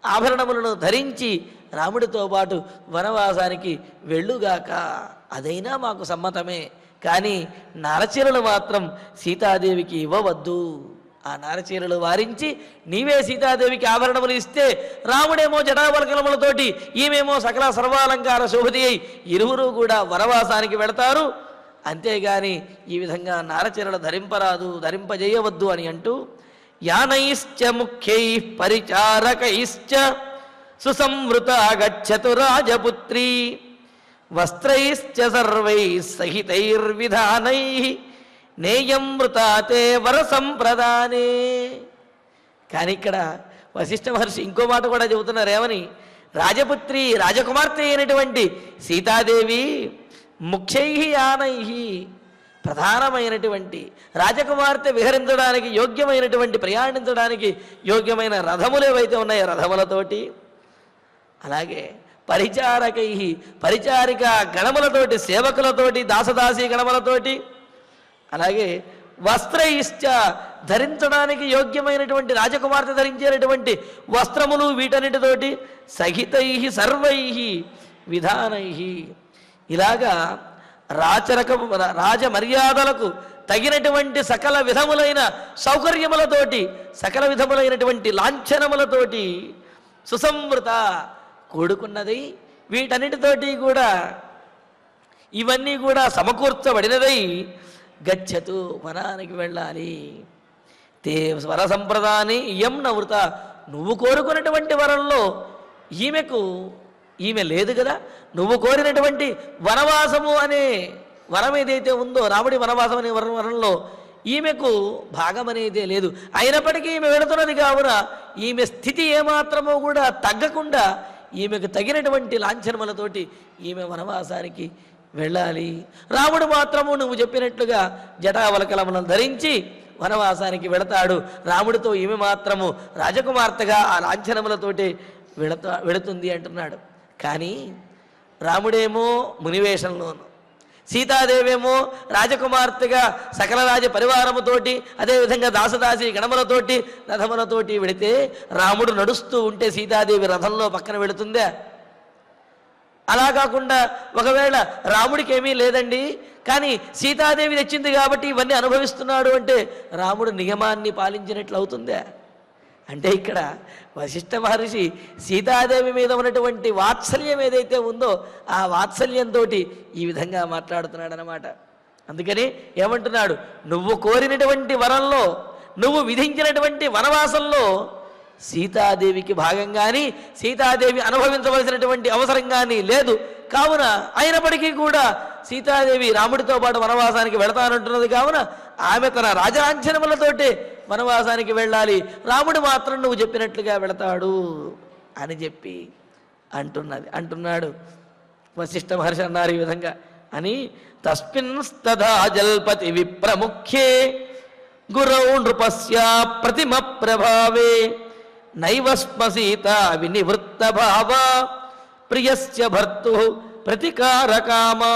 ఆభరణములను ధరించి రాముడితో పాటు వనవాసానికి వెళ్ళుగాక, అదైనా మాకు సమ్మతమే. కానీ నారచీరలు మాత్రం సీతాదేవికి ఇవ్వవద్దు. ఆ నారచీరలు వారించి నీవే సీతాదేవికి ఆభరణములు ఇస్తే రాముడేమో జటావల్కలములతోటి, ఈమెమో సకల సర్వాలంకార శోభతి అయి ఇరువురు కూడా వనవాసానికి వెళతారు. అంతేగాని ఈ విధంగా నారచీరలు ధరింపరాదు, ధరింపజేయవద్దు అని అంటూ యానైశ్చ ముఖ్యై పరిచారకైశ్చ సుసంవృత గచ్చతు రాజపుత్రీ వస్త్రైశ్చ సర్వై సహితైర్విధానై నేయం వృతాతే వర సంప్రదానే. కానీ ఇక్కడ వశిష్ఠ మహర్షి ఇంకో మాట కూడా చెబుతున్నారు. ఏమని? రాజపుత్రి, రాజకుమార్తె అయినటువంటి సీతాదేవి ముఖ్యై యానై, ప్రధానమైనటువంటి రాజకుమార్తె విహరించడానికి యోగ్యమైనటువంటి, ప్రయాణించడానికి యోగ్యమైన రథములు ఏవైతే ఉన్నాయో రథములతోటి, అలాగే పరిచారకై, పరిచారిక గణములతోటి, సేవకులతోటి, దాసదాసీ గణములతోటి, అలాగే వస్త్రైశ్చ, ధరించడానికి యోగ్యమైనటువంటి రాజకుమార్తె ధరించేటటువంటి వస్త్రములు, వీటన్నిటితోటి సహితై సర్వై విధానై, ఇలాగా రాజమర్యాదలకు తగినటువంటి సకల విధములైన సౌకర్యములతోటి సకల విధములైనటువంటి లాంఛనములతోటి సుసంవృత కూడుకున్నది. వీటన్నిటితోటి కూడా ఇవన్నీ కూడా సమకూర్చబడినదై గచ్చతు వనానికి వెళ్ళాలి. తే వర సంప్రదాని ఇయం నవృత, నువ్వు కోరుకున్నటువంటి వరంలో ఈమె లేదు కదా. నువ్వు కోరినటువంటి వనవాసము అనే వరం ఏదైతే ఉందో, రాముడి వనవాసం అనే వరంలో ఈమెకు భాగం అనేదే లేదు. అయినప్పటికీ ఈమె వెళుతున్నది కావున ఈమె స్థితి ఏమాత్రమో కూడా తగ్గకుండా ఈమెకు తగినటువంటి లాంఛనములతోటి ఈమె వనవాసానికి వెళ్ళాలి. రాముడు మాత్రము నువ్వు చెప్పినట్లుగా జటావలకలములను ధరించి వనవాసానికి వెళతాడు. రాముడితో ఈమె మాత్రము రాజకుమార్తెగా ఆ లాంఛనములతోటి వెళుతుంది అంటున్నాడు. కానీ రాముడేమో మునివేషంలోను, సీతాదేవేమో రాజకుమార్తెగా సకల రాజ పరివారముతోటి, అదేవిధంగా దాసదాసి గణములతోటి రథములతోటి వెళితే రాముడు నడుస్తూ ఉంటే సీతాదేవి రథంలో పక్కన వెళుతుందా? అలా కాకుండా ఒకవేళ రాముడికి ఏమీ లేదండి, కానీ సీతాదేవి తెచ్చింది కాబట్టి ఇవన్నీ అనుభవిస్తున్నాడు అంటే రాముడు నియమాన్ని పాలించినట్లు అవుతుందా? అంటే ఇక్కడ వశిష్ఠ మహర్షి సీతాదేవి మీద ఉన్నటువంటి వాత్సల్యం ఏదైతే ఉందో ఆ వాత్సల్యంతో ఈ విధంగా మాట్లాడుతున్నాడు అన్నమాట. అందుకని ఏమంటున్నాడు, నువ్వు కోరినటువంటి వరంలో, నువ్వు విధించినటువంటి వనవాసంలో సీతాదేవికి భాగం కానీ సీతాదేవి అనుభవించవలసినటువంటి అవసరం కానీ లేదు. కావున అయినప్పటికీ కూడా సీతాదేవి రాముడితో పాటు వనవాసానికి వెళతానంటున్నది. కావున ఆమె తన రాజలాంఛనములతోటే వనవాసానికి వెళ్ళాలి, రాముడు మాత్రం నువ్వు చెప్పినట్లుగా వెళతాడు అని చెప్పి అంటున్నాడు. వశిష్ఠ మహర్షి అన్నారు ఈ విధంగా అని. తస్మిన్ తథా జల్పతి విప్రముఖ్యే గురౌ నృపస్య ప్రతిమ ప్రభావే నైవస్మ సీత వినివృత్త భావ ప్రియస్య భర్తు ప్రతికారకామా.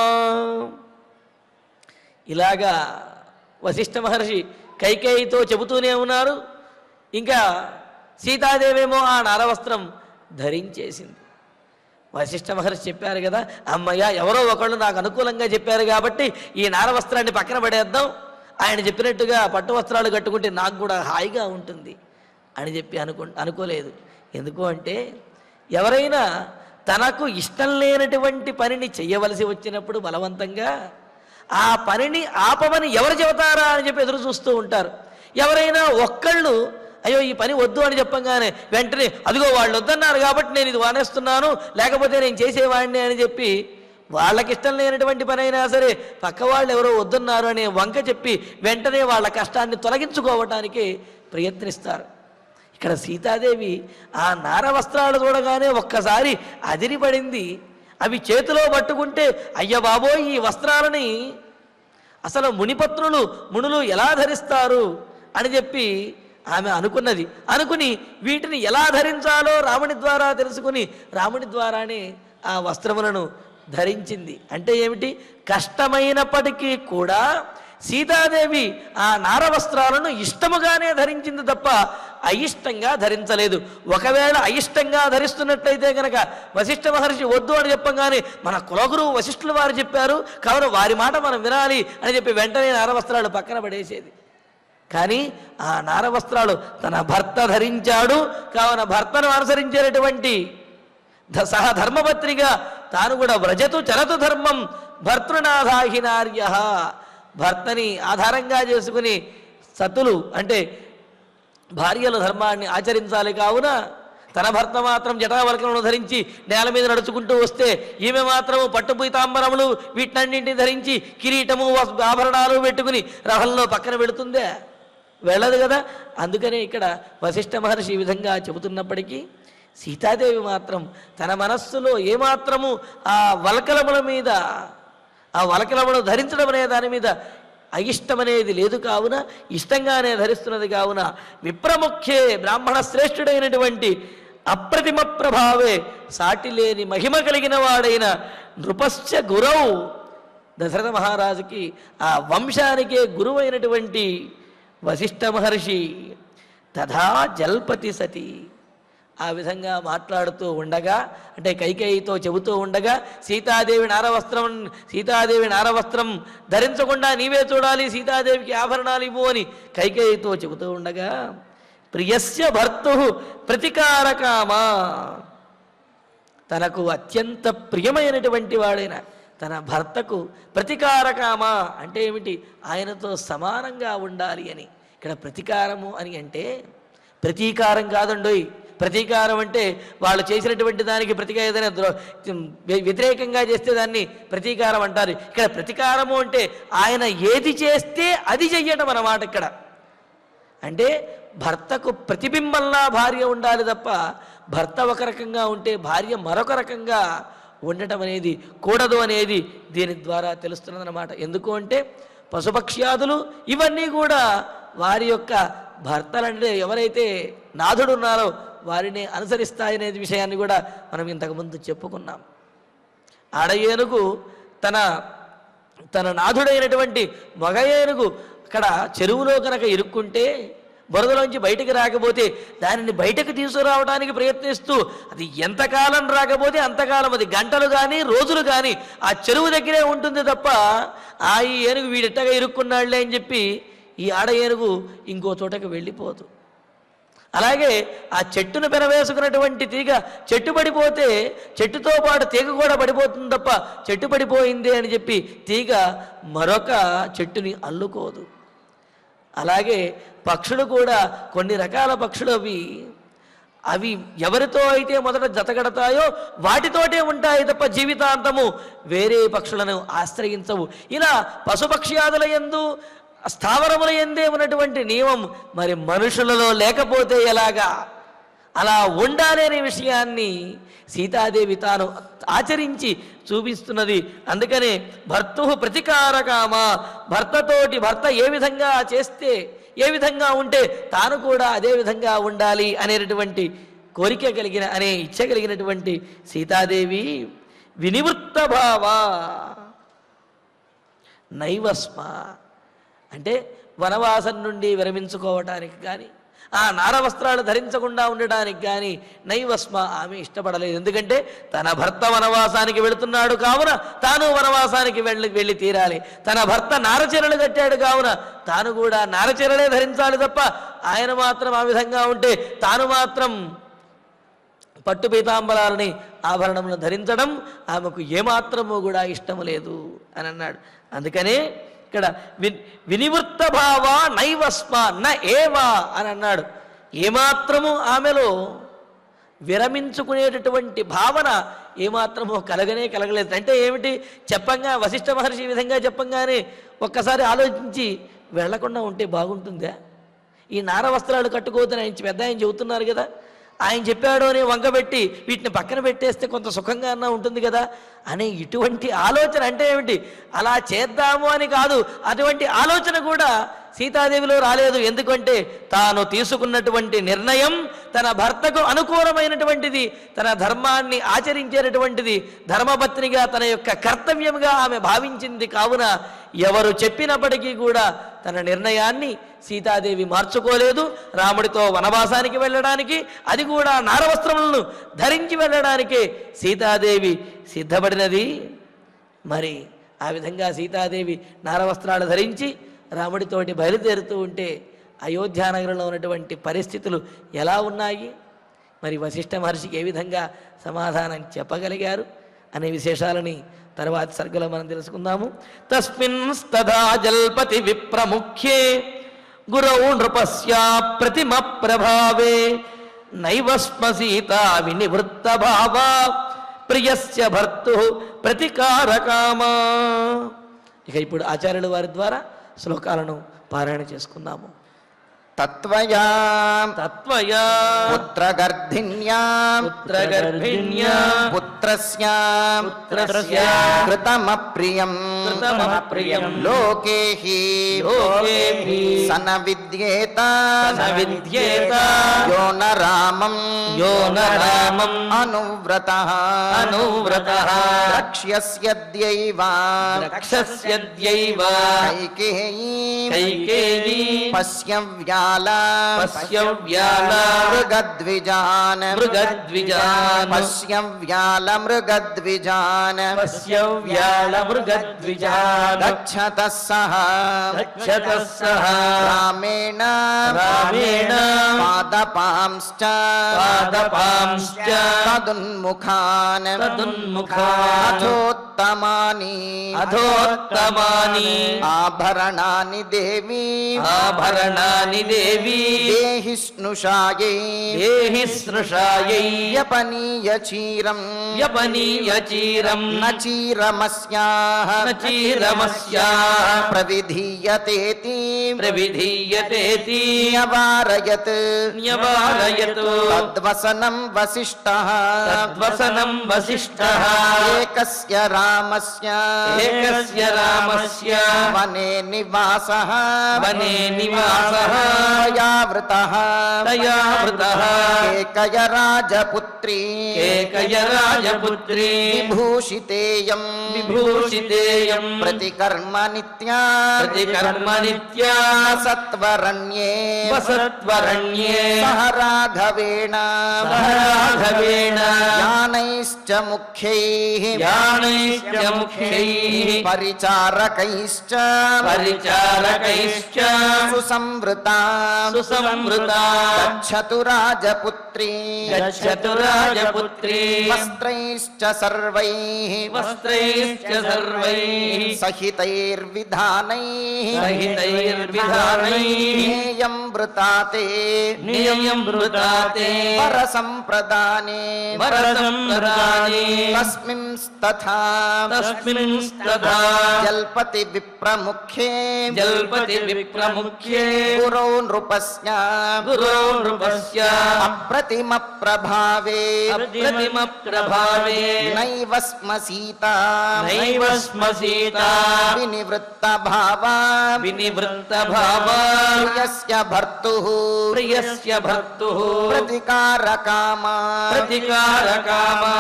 ఇలాగా వశిష్ఠ మహర్షి కైకేయితో చెబుతూనే ఉన్నారు. ఇంకా సీతాదేవేమో ఆ నారవస్త్రం ధరించేసింది. వశిష్ఠ మహర్షి చెప్పారు కదా, అమ్మయ్య ఎవరో ఒకళ్ళు నాకు అనుకూలంగా చెప్పారు కాబట్టి ఈ నారవస్త్రాన్ని పక్కన పడేద్దాం, ఆయన చెప్పినట్టుగా పట్టు వస్త్రాలు కట్టుకుంటే నాకు కూడా హాయిగా ఉంటుంది అని చెప్పి అనుకోలేదు. ఎందుకు అంటే ఎవరైనా తనకు ఇష్టం లేనటువంటి పనిని చెయ్యవలసి వచ్చినప్పుడు బలవంతంగా ఆ పనిని ఆపమని ఎవరు చెబుతారా అని చెప్పి ఎదురు చూస్తూ ఉంటారు. ఎవరైనా ఒక్కళ్ళు అయ్యో ఈ పని వద్దు అని చెప్పంగానే వెంటనే అదిగో వాళ్ళు వద్దన్నారు కాబట్టి నేను ఇది వానేస్తున్నాను, లేకపోతే నేను చేసేవాడిని అని చెప్పి వాళ్ళకి ఇష్టం లేనటువంటి పని అయినా సరే పక్క వాళ్ళు ఎవరో వద్దన్నారు అనే వంక చెప్పి వెంటనే వాళ్ళ కష్టాన్ని తొలగించుకోవటానికి ప్రయత్నిస్తారు. ఇక్కడ సీతాదేవి ఆ నారవస్త్రాలు చూడగానే ఒక్కసారి అదిరిపడింది. అవి చేతిలో పట్టుకుంటే అయ్య బాబోయ్ ఈ వస్త్రాలని అసలు మునులు ఎలా ధరిస్తారు అని చెప్పి ఆమె అనుకుని వీటిని ఎలా ధరించాలో రాముని ద్వారా తెలుసుకుని రాముని ద్వారానే ఆ వస్త్రములను ధరించింది. అంటే ఏమిటి, కష్టమైనప్పటికీ కూడా సీతాదేవి ఆ నారవస్త్రాలను ఇష్టముగానే ధరించింది తప్ప అయిష్టంగా ధరించలేదు. ఒకవేళ అయిష్టంగా ధరిస్తున్నట్లయితే కనుక వశిష్ఠ మహర్షి వద్దు అని చెప్పగానే మన కులగురువు వశిష్ఠుల వారు చెప్పారు కావున వారి మాట మనం వినాలి అని చెప్పి వెంటనే నారవస్త్రాలు పక్కన పడేసేది. కానీ ఆ నారవస్త్రాలు తన భర్త ధరించాడు కావున భర్తను అనుసరించేటటువంటి సహధర్మపత్రిగా తాను కూడా వ్రజతు చరతు ధర్మం భర్తృనాథాహి నార్య, భర్తని ఆధారంగా చేసుకుని సతులు అంటే భార్యల ధర్మాన్ని ఆచరించాలి. కావున తన భర్త మాత్రం జటావల్కలను ధరించి నేల మీద నడుచుకుంటూ వస్తే ఈమె మాత్రము పట్టు పీతాంబరములు వీటన్నింటినీ ధరించి కిరీటము ఆభరణాలు పెట్టుకుని రథంలో పక్కన వెళుతుందే, వెళ్ళదు కదా. అందుకనే ఇక్కడ వశిష్ఠ మహర్షి ఈ విధంగా చెబుతున్నప్పటికీ సీతాదేవి మాత్రం తన మనస్సులో ఏమాత్రము ఆ వల్కలముల మీద ఆ వలకలమును ధరించడం అనే దాని మీద అయిష్టం అనేది లేదు. కావున ఇష్టంగానే ధరిస్తున్నది. కావున విప్రముఖ్యే బ్రాహ్మణ శ్రేష్ఠుడైనటువంటి అప్రతిమ ప్రభావే సాటి లేని మహిమ కలిగిన వాడైన నృపశ్చ గురౌ, దశరథ మహారాజుకి ఆ వంశానికే గురువైనటువంటి వశిష్ఠ మహర్షి తథా జల్పతి సతి ఆ విధంగా మాట్లాడుతూ ఉండగా, అంటే కైకేయితో చెబుతూ ఉండగా, సీతాదేవి నారవస్త్రం ధరించకుండా నీవే చూడాలి, సీతాదేవికి ఆభరణాలు ఇవ్వు అని కైకేయితో చెబుతూ ఉండగా, ప్రియస్య భర్తు ప్రతికారకామా, తనకు అత్యంత ప్రియమైనటువంటి వాడైన తన భర్తకు ప్రతికారకామా అంటే ఏమిటి? ఆయనతో సమానంగా ఉండాలి అని. ఇక్కడ ప్రతీకారము అని అంటే ప్రతీకారం కాదండోయ్. ప్రతీకారం అంటే వాళ్ళు చేసినటువంటి దానికి ఏదైనా వ్యతిరేకంగా చేస్తే దాన్ని ప్రతీకారం అంటారు. ఇక్కడ ప్రతీకారము అంటే ఆయన ఏది చేస్తే అది చెయ్యటం అన్నమాట. ఇక్కడ అంటే భర్తకు ప్రతిబింబంలా భార్య ఉండాలి తప్ప భర్త ఒక రకంగా ఉంటే భార్య మరొక రకంగా ఉండటం అనేది కూడదు అనేది దీని ద్వారా తెలుస్తున్నదన్నమాట. ఎందుకు అంటే పశుపక్ష్యాదులు ఇవన్నీ కూడా వారి యొక్క భర్తలంటే ఎవరైతే నాథుడు ఉన్నారో వారిని అనుసరిస్తాయనే విషయాన్ని కూడా మనం ఇంతకుముందు చెప్పుకున్నాం. ఆడ ఏనుగు తన నాథుడైనటువంటి మగ ఏనుగు అక్కడ చెరువులో కనుక ఇరుక్కుంటే, బురదలోంచి బయటికి రాకపోతే దానిని బయటకు తీసుకురావడానికి ప్రయత్నిస్తూ అది ఎంతకాలం రాకపోతే అంతకాలం, అది గంటలు కానీ రోజులు కానీ ఆ చెరువు దగ్గరే ఉంటుంది తప్ప ఈ ఏనుగు వీడెట్టగా ఇరుక్కున్నాళ్లే అని చెప్పి ఈ ఆడ ఏనుగు ఇంకో చోటకు వెళ్ళిపోదు. అలాగే ఆ చెట్టును పెనవేసుకున్నటువంటి తీగ చెట్టు పడిపోతే చెట్టుతో పాటు తీగ కూడా పడిపోతుంది తప్ప చెట్టు పడిపోయింది అని చెప్పి తీగ మరొక చెట్టుని అల్లుకోదు. అలాగే పక్షులు కూడా కొన్ని రకాల పక్షులు అవి ఎవరితో అయితే మొదట జతగడతాయో వాటితోటే ఉంటాయి తప్ప జీవితాంతము వేరే పక్షులను ఆశ్రయించవు. ఇలా పశుపక్ష్యాదుల యందు స్థావరముల యందే ఉన్నటువంటి నియమం మరి మనుషులలో లేకపోతే ఎలాగా? అలా ఉండాలి అనే విషయాన్ని సీతాదేవి తాను ఆచరించి చూపిస్తున్నది. అందుకనే భర్తు ప్రతికారకామ, భర్త ఏ విధంగా చేస్తే ఏ విధంగా ఉంటే తాను కూడా అదే విధంగా ఉండాలి అనేటటువంటి కోరిక కలిగిన ఇచ్చ కలిగినటువంటి సీతాదేవి వినివృత్త భావ నైవస్మ అంటే వనవాసం నుండి విరమించుకోవటానికి కానీ ఆ నారవస్త్రాలు ధరించకుండా ఉండడానికి కానీ నైవస్మ ఆమె ఇష్టపడలేదు. ఎందుకంటే తన భర్త వనవాసానికి వెళుతున్నాడు కావున తాను వనవాసానికి వెళ్ళి తీరాలి. తన భర్త నారచీరలు కట్టాడు కావున తాను కూడా నారచీరలే ధరించాలి తప్ప ఆయన మాత్రం ఆ విధంగా ఉంటే తాను మాత్రం పట్టు పీతాంబరాలని ఆభరణములను ధరించడం ఆమెకు ఏమాత్రము కూడా ఇష్టము లేదు అని అన్నాడు. అందుకనే ఇక్కడ వినివృత్త భావ నైవస్మ న ఏవా అని అన్నాడు. ఏమాత్రము ఆమెలో విరమించుకునేటటువంటి భావన ఏమాత్రము కలగలేదు. అంటే ఏమిటి చెప్పంగా వశిష్ఠ మహర్షి ఈ విధంగా చెప్పంగానే ఒక్కసారి ఆలోచించి వెళ్లకుండా ఉంటే బాగుంటుందా? ఈ నార వస్త్రాలు కట్టుకోవద్దని పెద్ద ఆయన చెబుతున్నారు కదా, ఆయన చెప్పాడు అని వంగబెట్టి వీటిని పక్కన పెట్టేస్తే కొంత సుఖంగా అన్నా ఉంటుంది కదా అనే ఇటువంటి ఆలోచన. అంటే ఏమిటి? అలా చేద్దాము అని కాదు, అటువంటి ఆలోచన కూడా సీతాదేవిలో రాలేదు. ఎందుకంటే తాను తీసుకున్నటువంటి నిర్ణయం తన భర్తకు అనుకూలమైనటువంటిది, తన ధర్మాన్ని ఆచరించేటటువంటిది, ధర్మపత్నిగా తన యొక్క కర్తవ్యంగా ఆమె భావించింది. కావున ఎవరు చెప్పినప్పటికీ కూడా తన నిర్ణయాన్ని సీతాదేవి మార్చుకోలేదు. రాముడితో వనవాసానికి వెళ్ళడానికి, అది కూడా నారవస్త్రములను ధరించి వెళ్ళడానికే సీతాదేవి సిద్ధపడినది. మరి ఆ విధంగా సీతాదేవి నారవస్త్రాలు ధరించి రాముడితోటి బయలుదేరుతూ ఉంటే అయోధ్యానగరంలో ఉన్నటువంటి పరిస్థితులు ఎలా ఉన్నాయి? మరి వశిష్ఠ మహర్షికి ఏ విధంగా సమాధానం చెప్పగలిగారు అనే విశేషాలని తర్వాతి సర్గలో మనం తెలుసుకుందాము. తస్మిన్ తదా జల్పతి విప్రముఖ్యే గురౌ నృపస్యా ప్రతిమ ప్రభావే నైవస్మ సీతా వినివృత్త భావ ప్రియస్య భర్తు ప్రతికారకామా. ఇక ఇప్పుడు ఆచార్యుల వారి ద్వారా శ్లోకాలను పారాయణ చేసుకుందాము. తత్వయా పుత్రగర్భిణ్యా పుత్రస్య కృతమప్రియం లోకేహి సన విద్యేత యో న రామం అనువ్రతః రక్ష్యస్యద్యైవ కైకేయీ పశ్యవ్యాల పశ్యవ్యాల మృగద్విజాన్ మృగద్విజాన్ పశ్యవ్యాల మృగద్విజాన్ పశ్యవ్యాల మృగద్విజాన్ గచ్చతః సహ గచ్చతః సహ రామేణ రామేణ పాదపాంశ్చ పాదపాంశ్చ తదున్ముఖాన్ తదున్ముఖాన్ అథోత్తమాని అధోత్తమాని ఆభరణాని దేవి ఆభరణాని దేవి దేహి స్నుషాయై దేహి స్నుషాయై వ్యపనీయ చీరం వ్యపనీయ చీరం నచీరమస్యాః నచీరమస్యాః ప్రవిధీయతేతి ప్రవిధీయతేతి న్యవారయత్ న్యవారయతు తద్వసనం వసిష్ఠః తద్వసనం వసిష్ఠః ఏకస్య రామస్య ఏకస్య రామస్య వనే నివాసః వనే నివాసః తయావృతః తయావృతః ఏకయ రాజపుత్రీ ఏకయ రాజపుత్రీ విభూషితేయం విభూషితేయం ప్రతికర్మ నిత్యా ప్రతికర్మ నిత్యా సత్వరణ్యే వసత్వరణ్యే సహ రాఘవేణ సహ రాఘవేణ యానైశ్చ ముఖ్యైః యానైశ్చ ముఖ్యైః పరిచారకైశ్చ పరిచారకైశ్చ సుసంవృతా సుసంవృతా గచ్చతు రాజపుత్రీ గచ్చతు రాజపుత్రీ వస్త్రైశ్చ సర్వైః వస్త్రైశ్చ సర్వైః సహితైర్విధానైః సహితైర్విధానైః జ్ఞేయం వృతాతే నియయం వృతాతే వరసంప్రదానే వరసంప్రదానే తస్మింస్తథా తస్మింస్తథా జల్పతి విప్రముఖ్యే జల్పతి విప్రముఖ్యే గురౌ నృపస్య గురో నృపస్య అప్రతిమ ప్రభావే అప్రతిమ ప్రభావే నైవ స్మ సీతా నైవ స్మ సీతా వినివృత్త భావా వినివృత్త భావా ప్రియస్య భర్తుః ప్రియస్య భర్తుః ప్రతికారకామా ప్రతికారకామా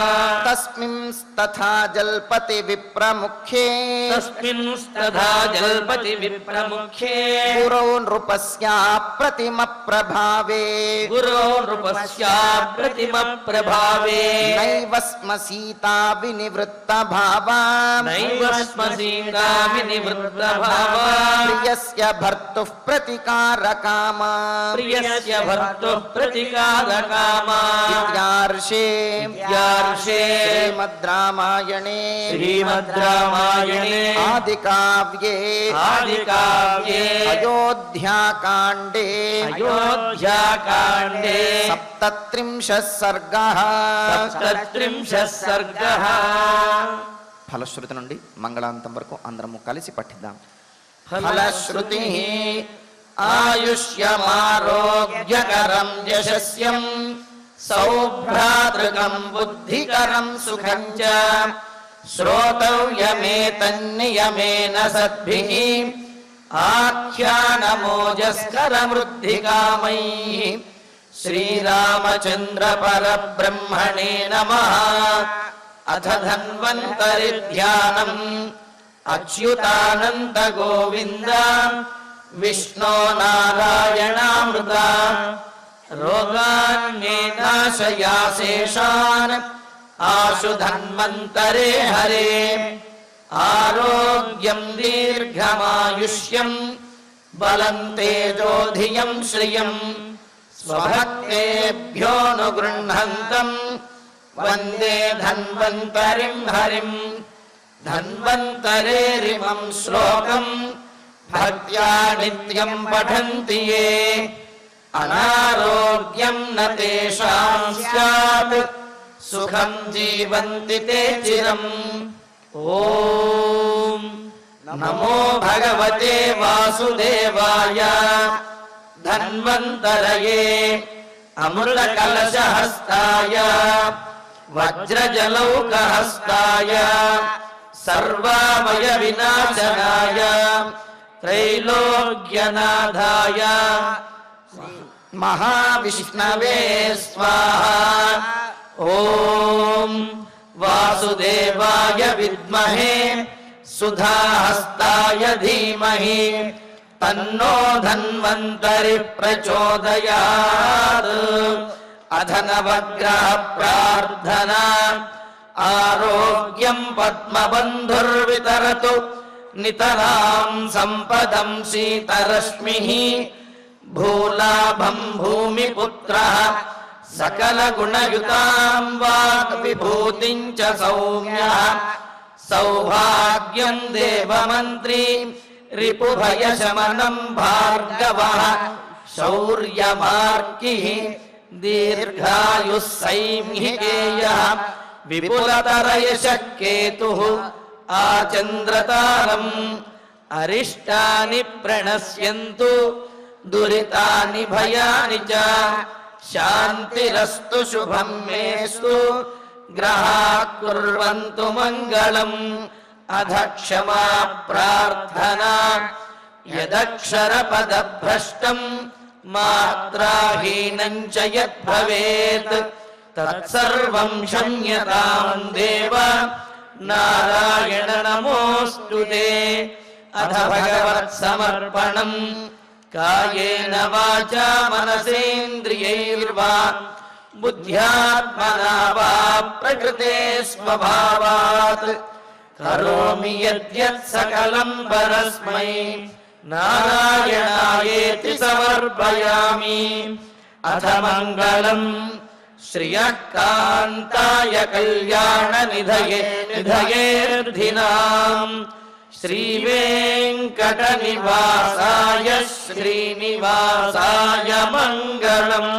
తస్మింస్తథా జల్పతి విప్రముఖ్యే తస్మింస్తథా జల్పతి విప్రముఖ్యే గురౌ నృపస్య ప్రతిమ ప్రభావే గురో నృపస్య ప్రతిమ ప్రభావే నైవ స్మ సీతా వినివృత్త భావా నైవ స్మ సీతా వినివృత్త భావా ప్రియస్య భర్తుః ప్రతికారకామా ప్రియస్య భర్తుః ప్రతికారకామా ఇత్యార్షే ఇత్యార్షే శ్రీమద్ రామాయణే శ్రీమద్ రామాయణే ఆదికావ్యే ఆదికావ్యే అయోధ్యాకాండే అయోధ్యాకాండే సప్తత్రింశः సర్గः సప్తత్రింశः సర్గः. ఫలశ్రుతి నుండి మంగళాంతం వరకు అందరము కలిసి పఠిద్దాం. ఫలశ్రుతి ఆయుష్యమారోగ్యకరం యశస్యం సౌభ్రాతృకం బుద్ధికరం సుఖం చ శ్రోతవ్యమేతన్నియమేన సద్భిః ఆఖ్యానమోజస్కరమృద్ధికామైః శ్రీరామచంద్ర పరబ్రహ్మణే నమః. అథ ధన్వంతరి ధ్యానం అచ్యుతానంత గోవింద విష్ణో నారాయణామృత రోగాన్నేనాశయాశేషాన్ ఆశు ధన్వంతరే హరే. ఆరోగ్యం దీర్ఘమాయుష్యం బలం తేజోధియం శ్రియం స్వభక్తేభ్యోనుగృహంతం వందే ధన్వంతరిం హరిం. ధన్వంతరేరిమం శ్లోకం భక్త్యా నిత్యం పఠంతి యే అనారోగ్యం న తేషాం స్యాత్ సుఖం జీవంతి తే చిరం. ఓం నమో భగవతే వాసుదేవాయ ధన్వంతరయే అమృతకలశహస్తాయ వజ్రజలౌకహస్తాయ సర్వామయ వినాశనాయ త్రైలోక్యనాథాయ మహావిష్ణవే స్వాహా. ఓం వాసుదేవాయ విద్మహే సుధాహస్తాయ ధీమహి తన్నో ధన్వంతరి ప్రచోదయాత్. అధనవగ్రహ ప్రార్థన ఆరోగ్యం పద్మబంధుర్వితరతు నితరాం సంపదం శీతరశ్మిః. భూలాభం భూమిపుత్రః సకల గుణయుతాం వాక్ విభూతిం చ సౌమ్యః. సౌభాగ్యం దేవమంత్రీ రిపుభయశమనం భార్గవః. శౌర్యమార్కిః దీర్ఘాయుః సైంహికేయః. విపులతరయశః కేతుః ఆచంద్రతారం. అరిష్టాని ప్రణశ్యంతు దురితాని భయాని చ. శాంతిరస్తు శుభం మేస్తు గ్రహాః కుర్వంతు మంగళం. అధ క్షమా ప్రార్థనా యదక్షరపదభ్రష్టం మాత్రాహీనం చ యద్భవేత్ తత్సర్వం క్షమ్యతాం దేవ నారాయణ నమోస్తుతే. అథ భగవత్ సమర్పణం కాయేన వాచా మనసేంద్రియైర్వా బుద్ధ్యాత్మనా వా ప్రకృతే స్వభావాత్ కరోమి యద్యత్ సకలం పరస్మై నారాయణాయేతి సమర్పయామి. అథ మంగళం శ్రియః కాంతాయ కళ్యాణ నిధయేర్ధినాం. శ్రీవేంకట నివాసాయ శ్రీనివాసాయ మంగళం.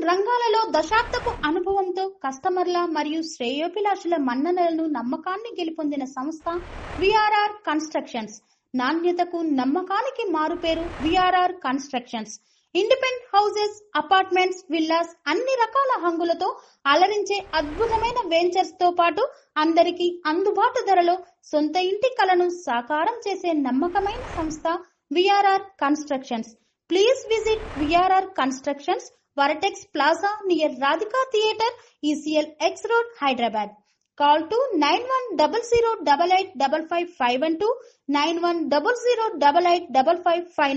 రంగాలలో దశాబ్దపు అనుభవంతో కస్టమర్ల మరియు శ్రేయోభిలాషుల మన్ననలను నమ్మకాన్ని గెలుపొందిన సంస్థ విఆర్ఆర్ కన్స్ట్రక్షన్స్. నాణ్యతకు నమ్మకానికి మారుపేరు VRR constructions. Independent houses, apartments, villas అన్ని రకాల హంగులతో అలరించే అద్భుతమైన వెంచర్స్ తో పాటు అందరికీ అందుబాటు ధరలో సొంత ఇంటి కలను సాకారం చేసే నమ్మకమైన సంస్థ VRR constructions. Please visit VRR constructions, Varatex Plaza near Radhika Theatre, ECL X Road, Hyderabad. Call to 9100885551 9100885559.